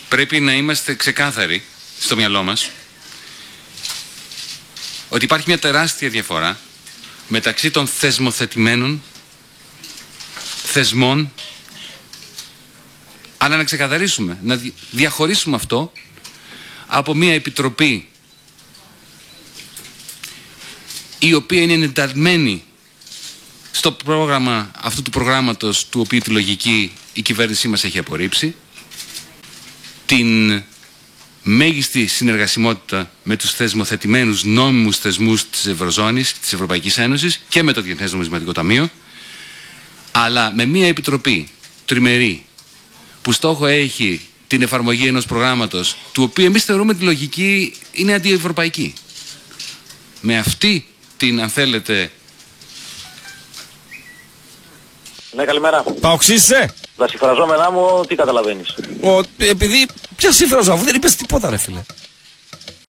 πρέπει να είμαστε ξεκάθαροι στο μυαλό μας ότι υπάρχει μια τεράστια διαφορά μεταξύ των θεσμοθετημένων θεσμών, αλλά να ξεκαθαρίσουμε, να διαχωρίσουμε αυτό από μια επιτροπή η οποία είναι ενταλμένη στο πρόγραμμα αυτού του προγράμματος, του οποίου τη λογική η κυβέρνησή μας έχει απορρίψει, την μέγιστη συνεργασιμότητα με τους θεσμοθετημένους νόμιμους θεσμούς της Ευρωζώνης, της Ευρωπαϊκής Ένωσης και με το Διεθνές Νομισματικό Ταμείο, αλλά με μια επιτροπή τριμερή που στόχο έχει την εφαρμογή ενός προγράμματος του οποίου εμείς θεωρούμε τη λογική είναι αντιευρωπαϊκή. Με αυτή την, αν θέλετε... Ναι, καλημέρα. Παοξίσαι. Τα συμφραζόμενά μου, τι καταλαβαίνεις? Επειδή... Ποια συμφραζώ, αφού δεν είπες τίποτα ρε φίλε.